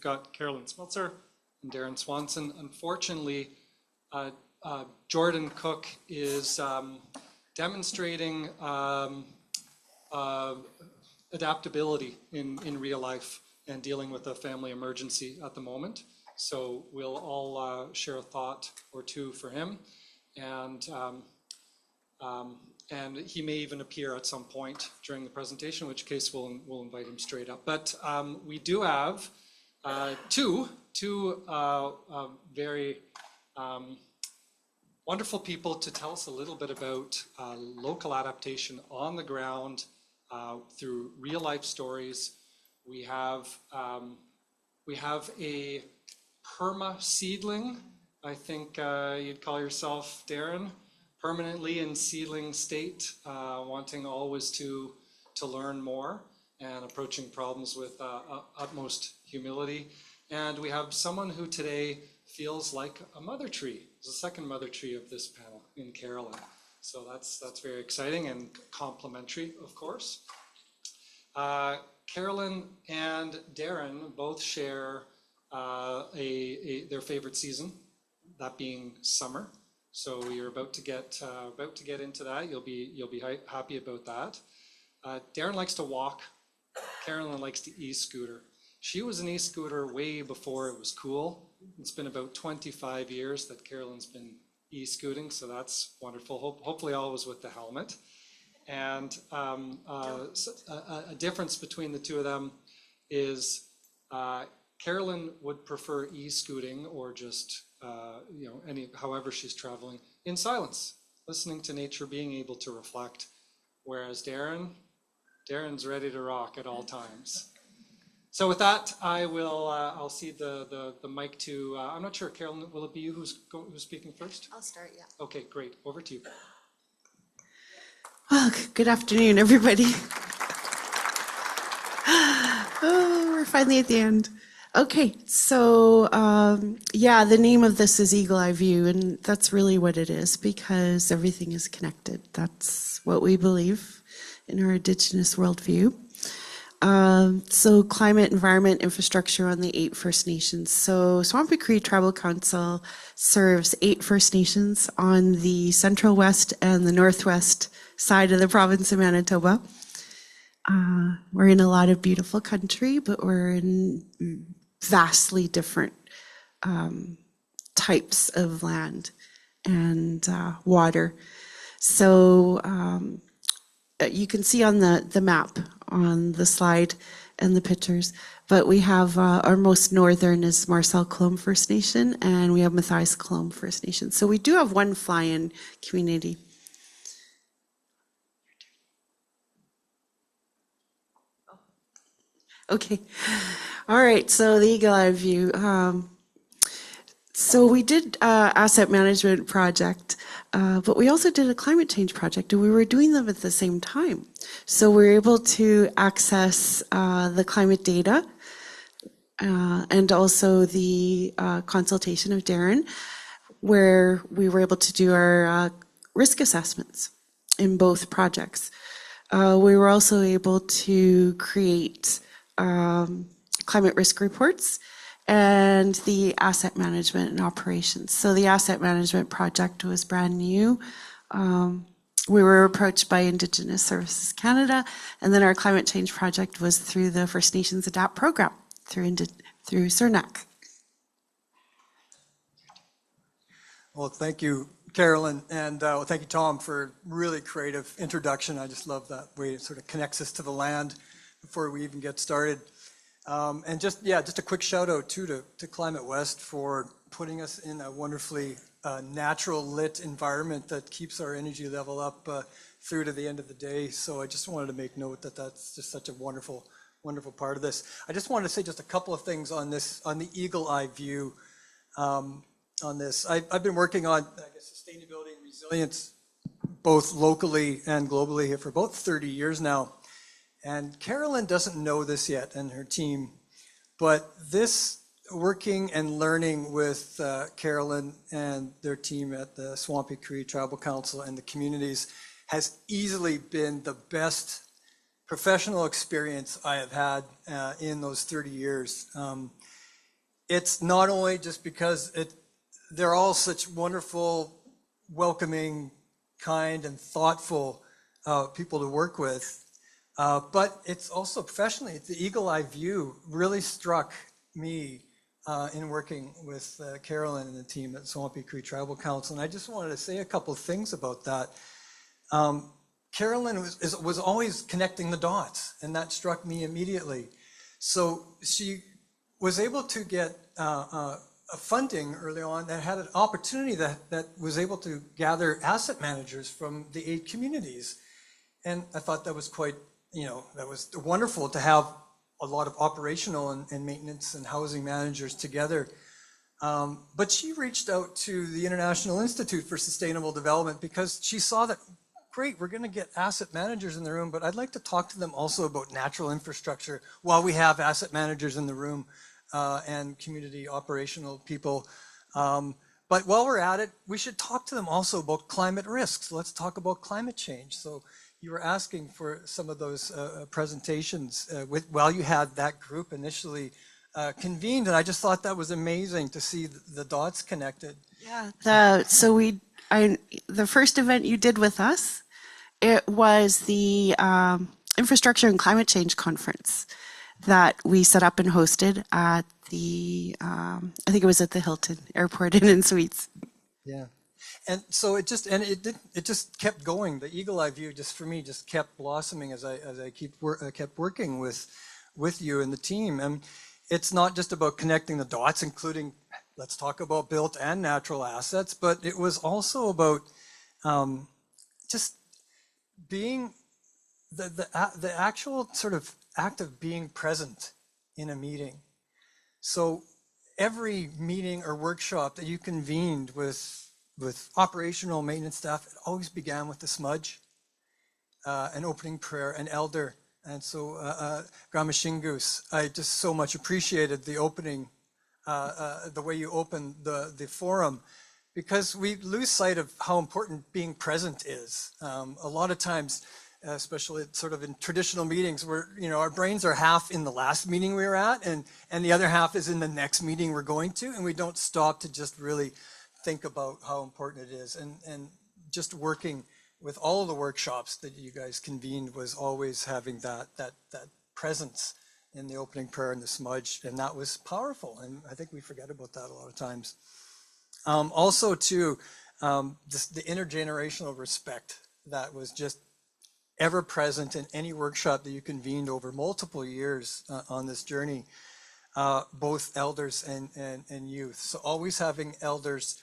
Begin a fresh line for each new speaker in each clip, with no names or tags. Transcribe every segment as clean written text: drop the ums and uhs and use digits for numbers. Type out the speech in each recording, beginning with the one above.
we've got Carolyn Smeltzer and Darren Swanson. Unfortunately, Jordan Cook is demonstrating adaptability in real life and dealing with a family emergency at the moment. So we'll all share a thought or two for him, and he may even appear at some point during the presentation, in which case we'll invite him straight up. But we do have two very wonderful people to tell us a little bit about local adaptation on the ground through real life stories. We have a perma seedling. I think you'd call yourself, Darren, permanently in seedling state, wanting always to learn more and approaching problems with utmost humility. And we have someone who today feels like a mother tree. There's a second mother tree of this panel in Carolyn. So that's very exciting and complimentary, of course. Carolyn and Darren both share their favorite season, that being summer. So you're about to get into that. You'll be happy about that. Darren likes to walk. Carolyn likes to e-scooter. She was an e-scooter way before it was cool. It's been about 25 years that Carolyn's been e-scooting, so that's wonderful. Hopefully always with the helmet. And a difference between the two of them is Carolyn would prefer e-scooting or just however she's traveling in silence, listening to nature, being able to reflect. Whereas Darren's ready to rock at all times. So with that, I'll cede the mic to, I'm not sure, Carolyn, will it be you who's speaking first?
I'll start, yeah.
Okay, great. Over to you.
Well, good afternoon, everybody. Oh, we're finally at the end. Okay, so the name of this is Eagle Eye View, and that's really what it is because everything is connected. That's what we believe in our Indigenous worldview. So climate, environment, infrastructure on the 8 First Nations. So Swampy Cree Tribal Council serves 8 First Nations on the central west and the northwest side of the province of Manitoba. We're in a lot of beautiful country, but we're in vastly different types of land and water. So you can see on the map on the slide and the pictures, but we have our most northern is Marcel Clome First Nation, and we have Matthias Clome First Nation. So we do have one fly-in community. Okay, all right, so the Eagle Eye View. So we did asset management project, but we also did a climate change project, and we were doing them at the same time. So we were able to access the climate data and also the consultation of Darren, where we were able to do our risk assessments in both projects. We were also able to create climate risk reports and the asset management and operations. So the asset management project was brand new. We were approached by Indigenous Services Canada, and then our climate change project was through the First Nations Adapt program through CERNAC.
Well, thank you, Carolyn, and thank you, Tom, for a really creative introduction. I just love that way it sort of connects us to the land before we even get started. And just a quick shout out too to ClimateWest for putting us in a wonderfully natural lit environment that keeps our energy level up through to the end of the day. So I just wanted to make note that that's just such a wonderful part of this. I just wanted to say just a couple of things on the Eagle Eye View on this. I've been working on sustainability and resilience both locally and globally here for about 30 years now. And Carolyn doesn't know this yet and her team, but this working and learning with Carolyn and their team at the Swampy Cree Tribal Council and the communities has easily been the best professional experience I have had in those 30 years. it's not only just because they're all such wonderful, welcoming, kind, and thoughtful people to work with, but it's also professionally, the eagle eye view really struck me in working with Carolyn and the team at Swampy Cree Tribal Council. And I just wanted to say a couple of things about that. Carolyn was always connecting the dots, and that struck me immediately. So she was able to get a funding early on that had an opportunity that was able to gather asset managers from the 8 communities. And I thought that was quite, that was wonderful to have a lot of operational and maintenance and housing managers together. But she reached out to the International Institute for Sustainable Development because she saw that, great, we're going to get asset managers in the room, but I'd like to talk to them also about natural infrastructure while we have asset managers in the room and community operational people. But while we're at it, we should talk to them also about climate risks. Let's talk about climate change. So you were asking for some of those presentations while you had that group initially convened, and I just thought that was amazing to see the dots connected.
Yeah. So the first event you did with us, it was the Infrastructure and Climate Change Conference that we set up and hosted at the, I think it was at the Hilton Airport Inn and Suites.
Yeah. And so it just kept going. The eagle eye view just for me just kept blossoming as I kept working with you and the team. And it's not just about connecting the dots, including, let's talk about built and natural assets, but it was also about just being the actual sort of act of being present in a meeting. So every meeting or workshop that you convened with operational maintenance staff, it always began with the smudge, an opening prayer, an elder. And so Gramashingus, I just so much appreciated the opening, the way you opened the forum, because we lose sight of how important being present is. A lot of times, especially sort of in traditional meetings where, our brains are half in the last meeting we were at and the other half is in the next meeting we're going to, and we don't stop to just really think about how important it is. And just working with all of the workshops that you guys convened was always having that presence in the opening prayer and the smudge, and that was powerful. And I think we forget about that a lot of times. Also, too, the intergenerational respect that was just ever present in any workshop that you convened over multiple years on this journey, both elders and youth. So always having elders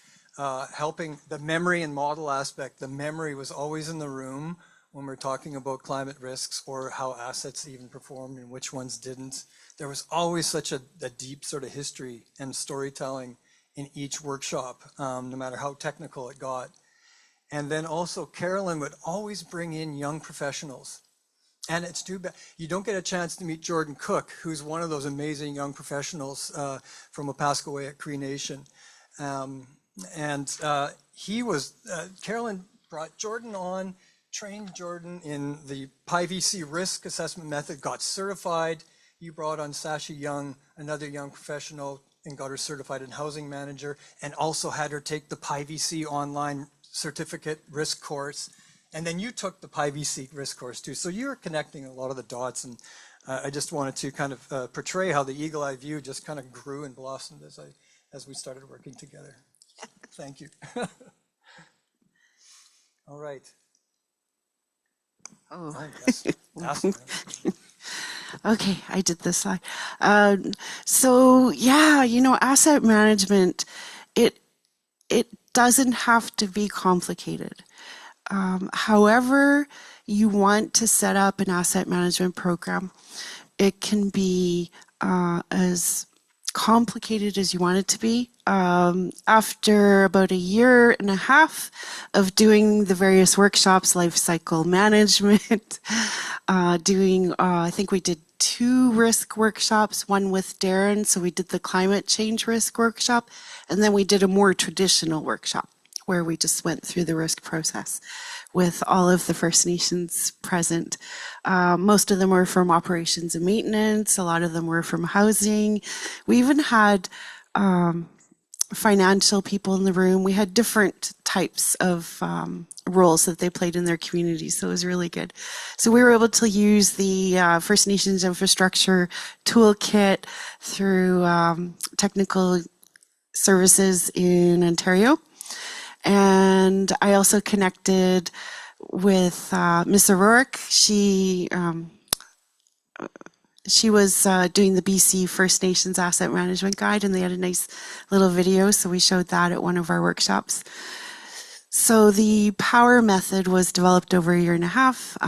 helping the memory and model aspect. The memory was always in the room when we're talking about climate risks or how assets even performed and which ones didn't. There was always such a deep sort of history and storytelling in each workshop, no matter how technical it got. And then also Carolyn would always bring in young professionals. And it's too bad you don't get a chance to meet Jordan Cook, who's one of those amazing young professionals from Opaskaway at Cree Nation. Carolyn brought Jordan on, trained Jordan in the PIVC risk assessment method, got certified. You brought on Sasha Young, another young professional, and got her certified in housing manager, and also had her take the PIVC online certificate risk course. And then you took the PIVC risk course too. So you were connecting a lot of the dots, and I just wanted to kind of portray how the eagle eye view just kind of grew and blossomed as we started working together. Thank you. All right.
Oh.
Yes.
Okay, I did this slide. So yeah, asset management, it doesn't have to be complicated. However you want to set up an asset management program, it can be as complicated as you want it to be. After about 1.5 years of doing the various workshops, life cycle management, I think we did 2 risk workshops, one with Darren, so we did the climate change risk workshop, and then we did a more traditional workshop where we just went through the risk process with all of the First Nations present. Most of them were from operations and maintenance. A lot of them were from housing. We even had financial people in the room. We had different types of roles that they played in their community, so it was really good. So we were able to use the First Nations Infrastructure Toolkit through technical services in Ontario. And I also connected with Miss O'Rourke. She was doing the BC First Nations Asset Management Guide, and they had a nice little video, so we showed that at one of our workshops. So the power method was developed over a year and a half,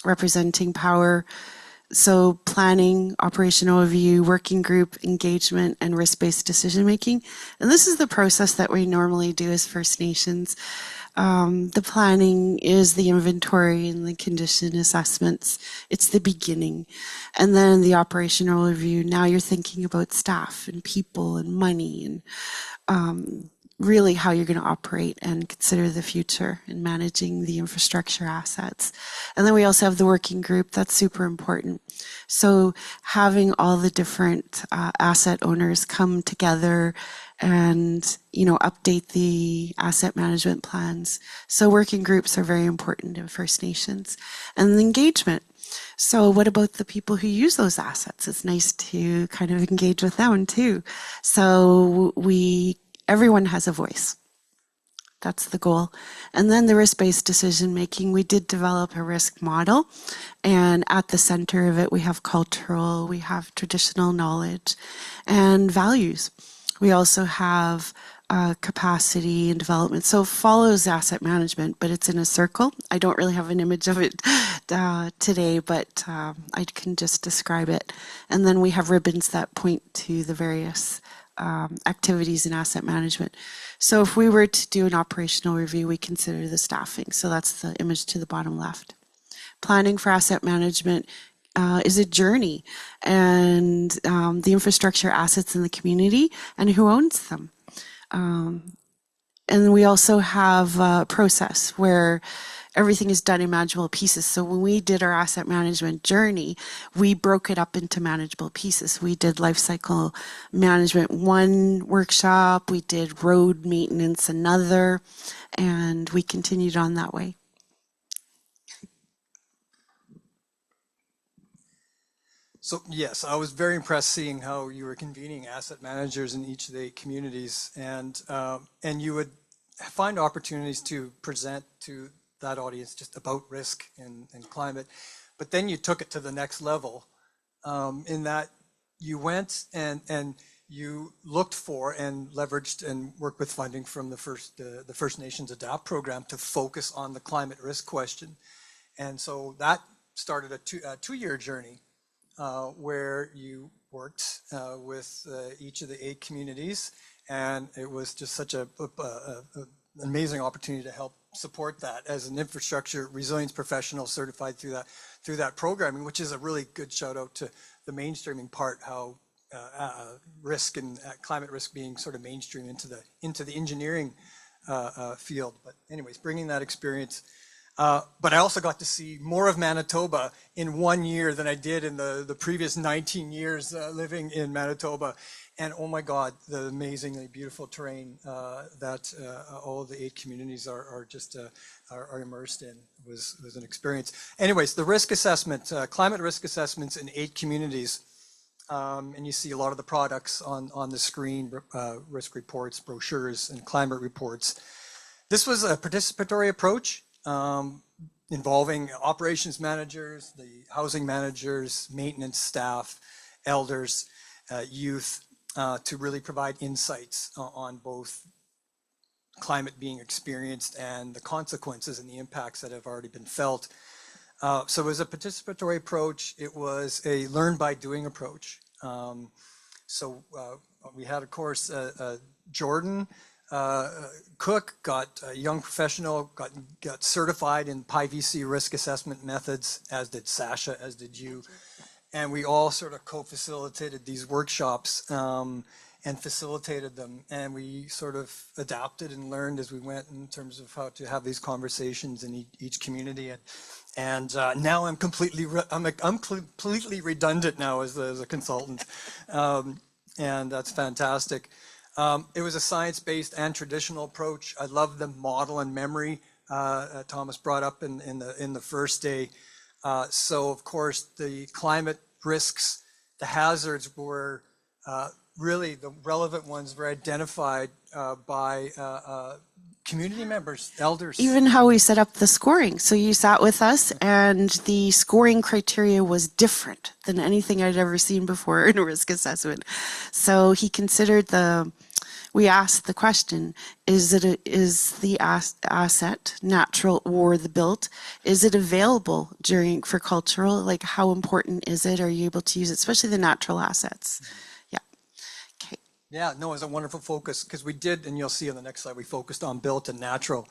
representing power. So planning, operational review, working group engagement, and risk-based decision-making. And this is the process that we normally do as First Nations. The planning is the inventory and the condition assessments. It's the beginning. And then the operational review, now you're thinking about staff and people and money and really how you're going to operate and consider the future in managing the infrastructure assets. And then we also have the working group. That's super important. So having all the different asset owners come together and, you know, update the asset management plans. So working groups are very important in First Nations. And the engagement. So what about the people who use those assets? It's nice to kind of engage with them too. So everyone has a voice. That's the goal. And then the risk-based decision-making, we did develop a risk model. And at the center of it, we have cultural, we have traditional knowledge and values. We also have capacity and development. So it follows asset management, but it's in a circle. I don't really have an image of it today, but I can just describe it. And then we have ribbons that point to the various activities in asset management. So if we were to do an operational review, we consider the staffing. So that's the image to the bottom left. Planning for asset management is a journey, and the infrastructure assets in the community and who owns them. And we also have a process where everything is done in manageable pieces. So when we did our asset management journey, we broke it up into manageable pieces. We did life cycle management one workshop, we did road maintenance another, and we continued on that way.
So yes, I was very impressed seeing how you were convening asset managers in each of the communities, and you would find opportunities to present to that audience just about risk and climate. But then you took it to the next level in that you went and you looked for and leveraged and worked with funding from the First Nations Adapt program to focus on the climate risk question. And so that started a two-year journey where you worked with each of the 8 communities, and it was just such an amazing opportunity to help support that as an infrastructure resilience professional certified through that programming, which is a really good shout out to the mainstreaming part, how risk and climate risk being sort of mainstream into the engineering field. But anyways, bringing that experience. But I also got to see more of Manitoba in 1 year than I did in the previous 19 years living in Manitoba. And oh my God, the amazingly beautiful terrain that all of the 8 communities are immersed in was an experience. Anyways, the risk assessment, climate risk assessments in 8 communities. And you see a lot of the products on the screen, risk reports, brochures, and climate reports. This was a participatory approach involving operations managers, the housing managers, maintenance staff, elders, youth, to really provide insights on both climate being experienced and the consequences and the impacts that have already been felt. So it was a participatory approach. It was a learn by doing approach. So we had, of course, Jordan Cook, got a young professional, got certified in PIVC risk assessment methods, as did Sasha, as did you. And we all sort of co-facilitated these workshops and facilitated them. And we sort of adapted and learned as we went in terms of how to have these conversations in each community. And now I'm completely redundant now as a consultant. and that's fantastic. It was a science-based and traditional approach. I love the model and memory Thomas brought up in the first day. So of course the climate risks, the hazards were really the relevant ones were identified by community members, elders.
Even how we set up the scoring. So you sat with us, and the scoring criteria was different than anything I'd ever seen before in a risk assessment. So he considered we asked the question, is the asset natural or the built? Is it available for cultural? Like, how important is it? Are you able to use it, especially the natural assets? Yeah. Okay.
Yeah, no, it's a wonderful focus because we did, and you'll see on the next slide, we focused on built and natural.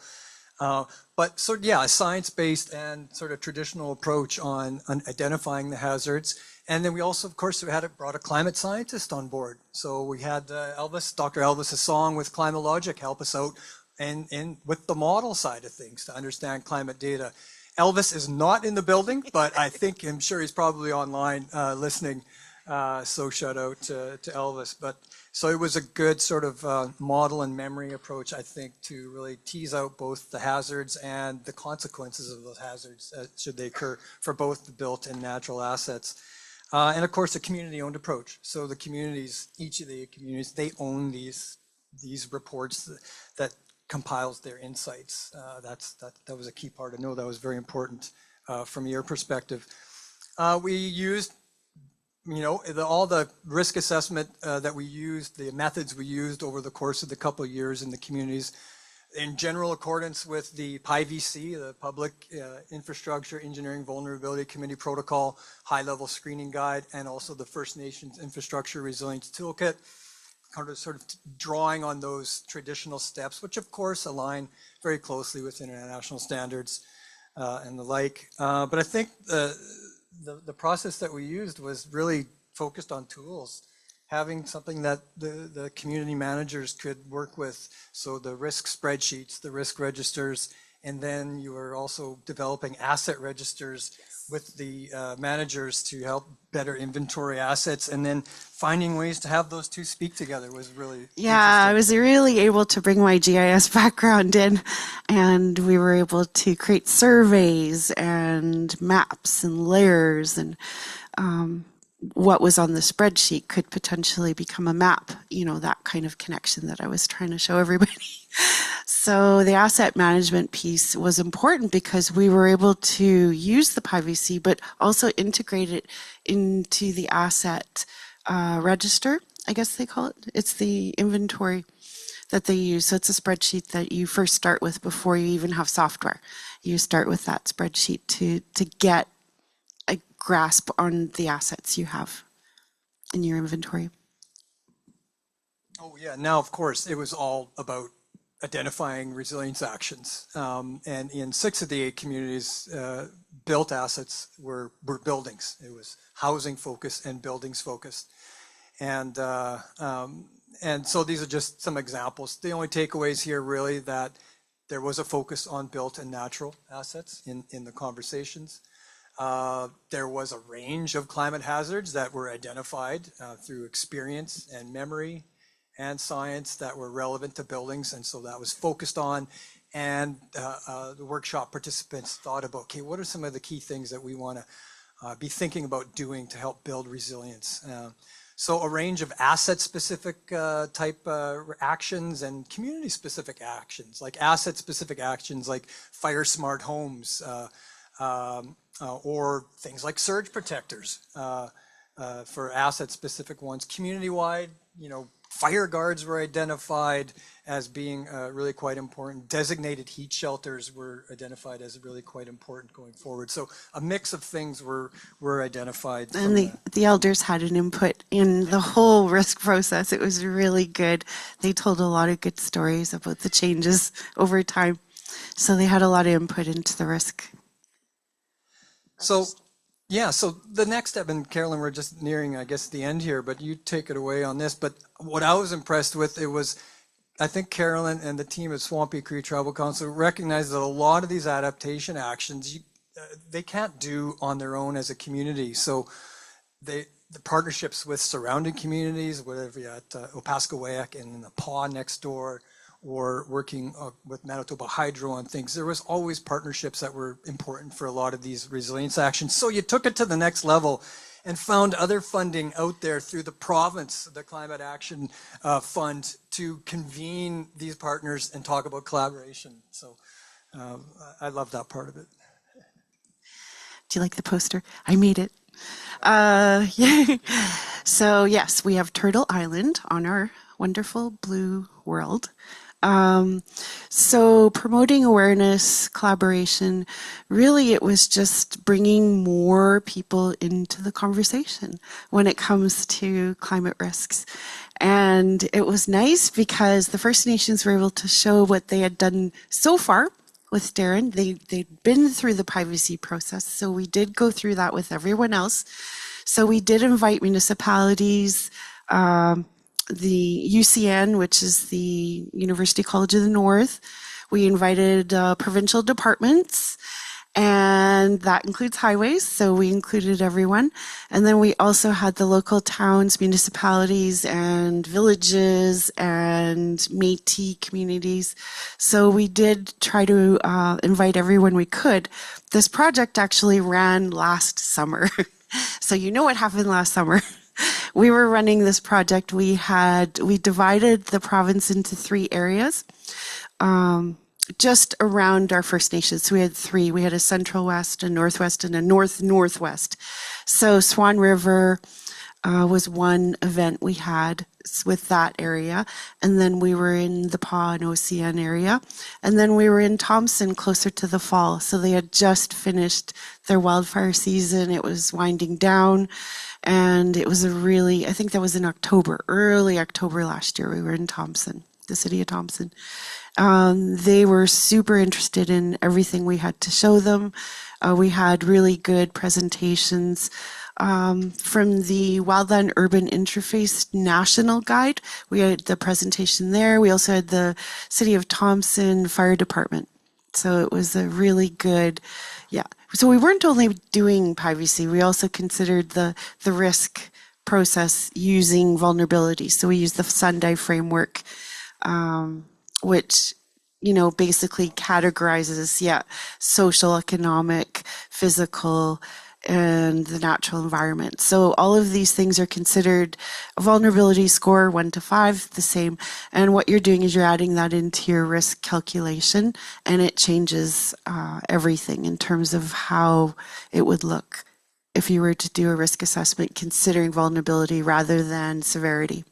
But so, yeah, a science-based and sort of traditional approach on identifying the hazards. And then we also, of course, brought a climate scientist on board. So we had Dr. Elvis Song with ClimateLogic help us out and with the model side of things to understand climate data. Elvis is not in the building, but I'm sure he's probably online listening. So shout out to Elvis. But so it was a good sort of model and memory approach, I think, to really tease out both the hazards and the consequences of those hazards should they occur for both the built and natural assets. And of course, a community-owned approach. So the communities, each of the communities, they own these reports that compiles their insights. That was a key part. I know that was very important from your perspective. We used, all the risk assessment that we used, the methods we used over the course of the couple of years in the communities, in general accordance with the PIVC, the Public Infrastructure Engineering Vulnerability Committee Protocol, high-level screening guide, and also the First Nations Infrastructure Resilience Toolkit, sort of drawing on those traditional steps, which of course align very closely with international standards and the like. But I think the process that we used was really focused on tools, having something that the community managers could work with. So the risk spreadsheets, the risk registers, and then you were also developing asset registers with the managers to help better inventory assets, and then finding ways to have those two speak together was really
I was really able to bring my GIS background in, and we were able to create surveys and maps and layers, and what was on the spreadsheet could potentially become a map, that kind of connection that I was trying to show everybody. So the asset management piece was important because we were able to use the PIVC, but also integrate it into the asset register, I guess they call it. It's the inventory that they use. So it's a spreadsheet that you first start with before you even have software. You start with that spreadsheet to get a grasp on the assets you have in your inventory.
Oh yeah, now of course it was all about identifying resilience actions. And in 6 of the 8 communities, built assets were buildings. It was housing focused and buildings focused. And so these are just some examples. The only takeaways here really that there was a focus on built and natural assets in the conversations. There was a range of climate hazards that were identified through experience and memory and science that were relevant to buildings, and so that was focused on. And the workshop participants thought about, okay, what are some of the key things that we want to be thinking about doing to help build resilience? So a range of asset-specific type actions and community-specific actions, like asset-specific actions like fire-smart homes, or things like surge protectors for asset-specific ones. Community-wide, fire guards were identified as being really quite important. Designated heat shelters were identified as really quite important going forward. So a mix of things were identified.
And the elders had an input in the whole risk process. It was really good. They told a lot of good stories about the changes over time. So they had a lot of input into the risk.
So the next step, and Carolyn, we're just nearing, I guess, the end here, but you take it away on this. But what I was impressed with, I think Carolyn and the team at Swampy Cree Tribal Council recognized that a lot of these adaptation actions, they can't do on their own as a community. So the partnerships with surrounding communities, whether you're at Opaskwayak and in the Paw next door, or working with Manitoba Hydro on things, there was always partnerships that were important for a lot of these resilience actions. So you took it to the next level and found other funding out there through the province, the Climate Action Fund, to convene these partners and talk about collaboration. So I love that part of it.
Do you like the poster? I made it. Yeah. So yes, we have Turtle Island on our wonderful blue world. So promoting awareness, collaboration, really it was just bringing more people into the conversation when it comes to climate risks. And it was nice because the First Nations were able to show what they had done so far with Darren. They'd been through the privacy process, so we did go through that with everyone else. So we did invite municipalities, the UCN, which is the University College of the North. We invited provincial departments, and that includes highways, so we included everyone. And then we also had the local towns, municipalities, and villages, and Métis communities. So we did try to invite everyone we could. This project actually ran last summer. So you know what happened last summer. We were running this project. We divided the province into 3 areas, just around our First Nations. So we had 3. We had a Central West, a Northwest, and a Northwest. So Swan River was one event we had with that area. And then we were in the Paw and OCN area. And then we were in Thompson closer to the fall. So they had just finished their wildfire season. It was winding down. And it was I think that was in October, early October last year. We were in Thompson, the city of Thompson. They were super interested in everything we had to show them. We had really good presentations from the Wildland Urban Interface National Guide. We had the presentation there. We also had the City of Thompson Fire Department. So it was a really good, yeah. So we weren't only doing privacy, we also considered the risk process using vulnerability. So we used the Sunday framework, which, basically categorizes, social, economic, physical, and the natural environment. So all of these things are considered a vulnerability score 1 to 5, the same. And what you're doing is you're adding that into your risk calculation, and it changes everything in terms of how it would look if you were to do a risk assessment considering vulnerability rather than severity.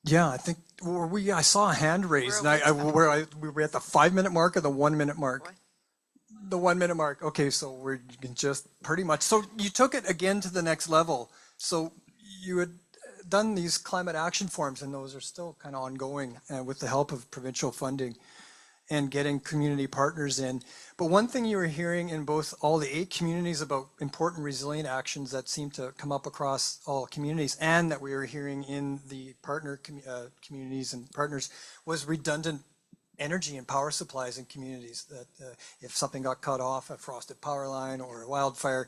Yeah, I think I saw a hand raised, and we were at the 5-minute mark or the 1-minute mark? What? The 1-minute mark. Okay, so we're just pretty much. So you took it again to the next level. So you had done these climate action forums, and those are still kind of ongoing with the help of provincial funding and getting community partners in. But one thing you were hearing in both all the 8 communities about important resilient actions that seem to come up across all communities, and that we were hearing in the partner communities and partners, was redundant energy and power supplies in communities, that if something got cut off, a frosted power line or a wildfire.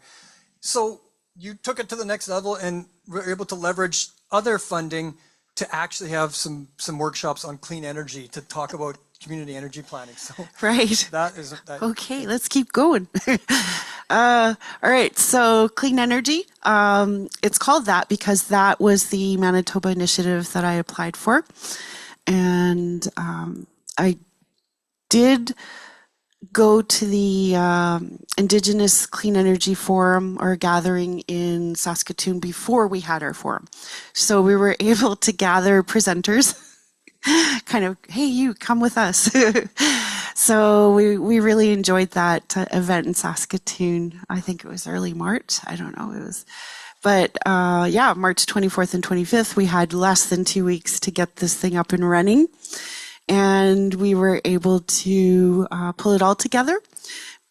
So you took it to the next level and were able to leverage other funding to actually have some workshops on clean energy to talk about community energy planning. So
right.
That
okay, let's keep going. All right, so clean energy. It's called that because that was the Manitoba initiative that I applied for. And I did go to the Indigenous Clean Energy Forum or gathering in Saskatoon before we had our forum. So we were able to gather presenters, kind of, hey, you come with us. So we really enjoyed that event in Saskatoon. I think it was early March. I don't know. It was, but March 24th and 25th, we had less than 2 weeks to get this thing up and running. And we were able to pull it all together.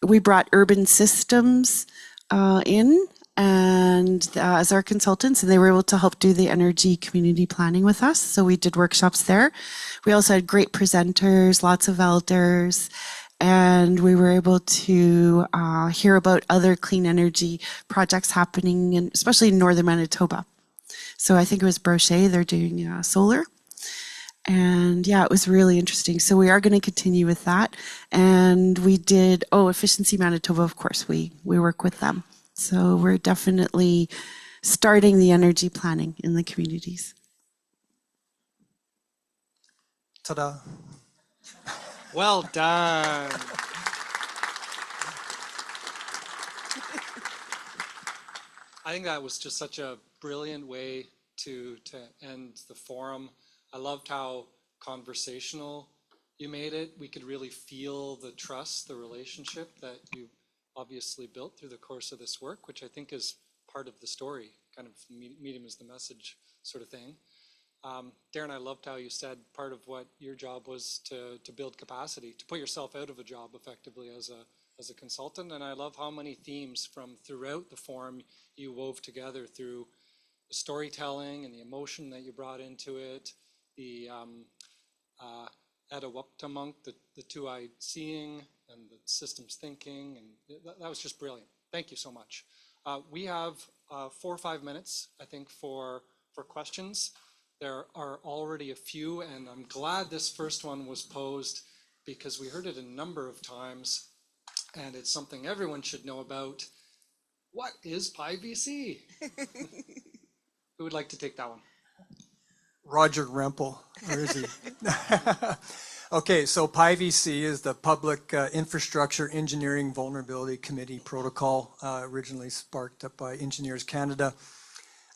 We brought Urban Systems in and as our consultants, and they were able to help do the energy community planning with us. So we did workshops there. We also had great presenters, lots of elders, and we were able to hear about other clean energy projects happening, especially in northern Manitoba. So I think it was Brochet, they're doing solar. And yeah, it was really interesting. So we are going to continue with that. And we did, Efficiency Manitoba, of course, we work with them. So we're definitely starting the energy planning in the communities.
Ta-da.
Well done. I think that was just such a brilliant way to end the forum. I loved how conversational you made it. We could really feel the trust, the relationship that you obviously built through the course of this work, which I think is part of the story, kind of medium is the message sort of thing. Darren, I loved how you said part of what your job was to build capacity, to put yourself out of a job effectively as a consultant. And I love how many themes from throughout the forum you wove together through the storytelling and the emotion that you brought into it, the Adaptation, the two-eyed seeing and the systems thinking, and that was just brilliant. Thank you so much. We have 4 or 5 minutes, I think, for questions. There are already a few, and I'm glad this first one was posed because we heard it a number of times, and it's something everyone should know about. What is PyVC? Who would like to take that one?
Roger Rempel, where is he? Okay, so PyVC is the Public Infrastructure Engineering Vulnerability Committee protocol, originally sparked up by Engineers Canada.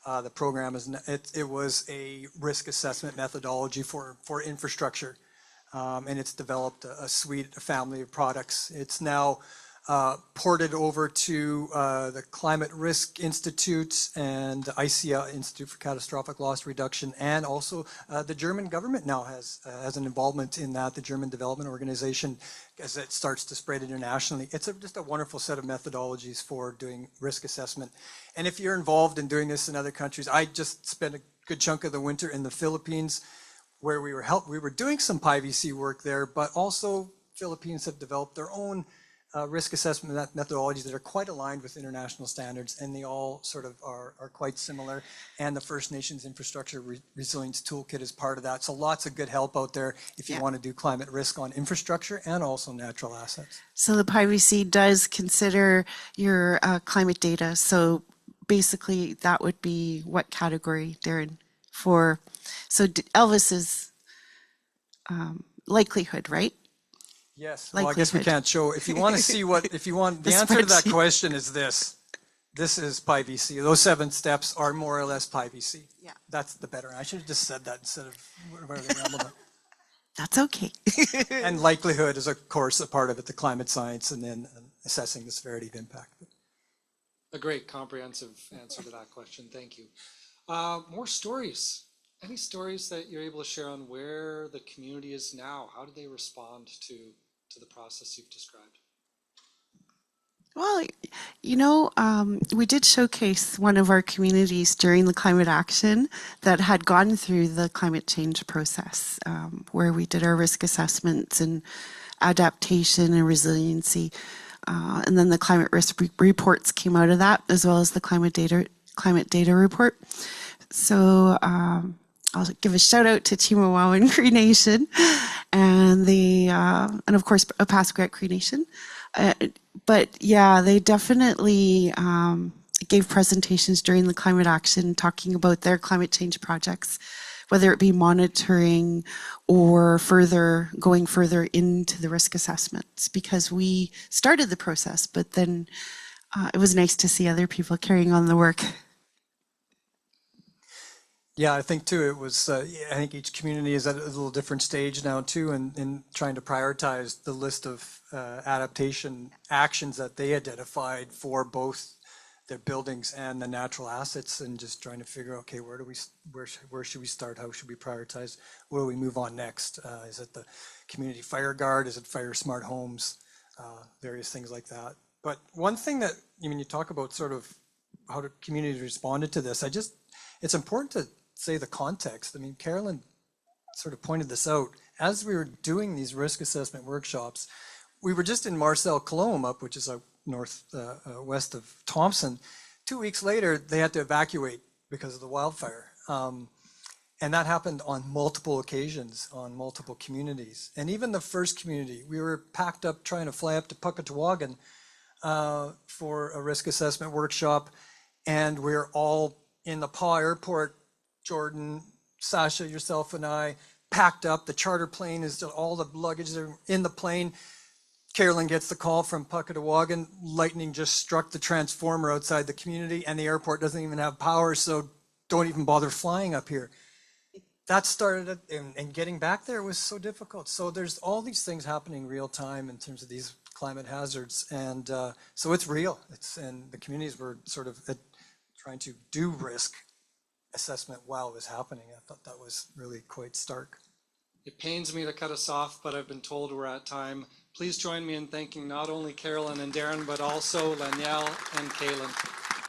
The program it was a risk assessment methodology for infrastructure, and it's developed a family of products. It's now ported over to the Climate Risk Institute and the ICA, Institute for Catastrophic Loss Reduction, and also the German government now has an involvement in that, the German Development Organization, as it starts to spread internationally. It's just a wonderful set of methodologies for doing risk assessment. And if you're involved in doing this in other countries, I just spent a good chunk of the winter in the Philippines where we were doing some PyVC work there, but also Philippines have developed their own risk assessment methodologies that are quite aligned with international standards, and they all sort of are quite similar. And the First Nations Infrastructure Resilience Toolkit is part of that. So lots of good help out there if you want to do climate risk on infrastructure and also natural assets.
So the PyVC does consider your climate data. So basically that would be what category, Darren? So Elvis's likelihood, right?
Yes. Well, I guess we can't show. If you want to see the answer to that question is this. This is PyVC. Those 7 steps are more or less PyVC. Yeah. That's the better. I should have just said that instead of whatever they rambled on.
That's okay.
And likelihood is, of course, a part of it, the climate science, and then assessing the severity of impact.
A great comprehensive answer to that question. Thank you. More stories. Any stories that you're able to share on where the community is now? How do they respond to the process you've described?
Well, we did showcase one of our communities during the climate action that had gone through the climate change process, where we did our risk assessments and adaptation and resiliency. And then the climate risk reports came out of that, as well as the climate data report. So I'll give a shout out to Chimawawa and Cree Nation, and of course Opaskwayak Cree Nation. But yeah, they definitely gave presentations during the climate action talking about their climate change projects, whether it be monitoring or going further into the risk assessments, because we started the process, but then it was nice to see other people carrying on the work.
Yeah, I think too, it was, I think each community is at a little different stage now too, in trying to prioritize the list of adaptation actions that they identified for both their buildings and the natural assets, and just trying to figure out, okay, where should we start? How should we prioritize? Where do we move on next? Is it the community fire guard? Is it fire smart homes? Various things like that. But one thing that, you talk about sort of how the community responded to this, it's important to say the context. Carolyn sort of pointed this out. As we were doing these risk assessment workshops, we were just in Marcel Colombe up, which is west of Thompson. 2 weeks later, they had to evacuate because of the wildfire. And that happened on multiple occasions, on multiple communities. And even the first community, we were packed up trying to fly up to Puckatawagan for a risk assessment workshop. And we're all in the Paw Airport, Jordan, Sasha, yourself and I, packed up. The charter plane is all the luggage are in the plane. Carolyn gets the call from Puckatawagan. Lightning just struck the transformer outside the community, and the airport doesn't even have power, so don't even bother flying up here. That started it, and getting back there was so difficult. So there's all these things happening real time in terms of these climate hazards, and so it's real. And the communities were sort of trying to do risk assessment while it was happening. I thought that was really quite stark.
It pains me to cut us off, but I've been told we're at time. Please join me in thanking not only Carolyn and Darren, but also Lanielle and Kaylin.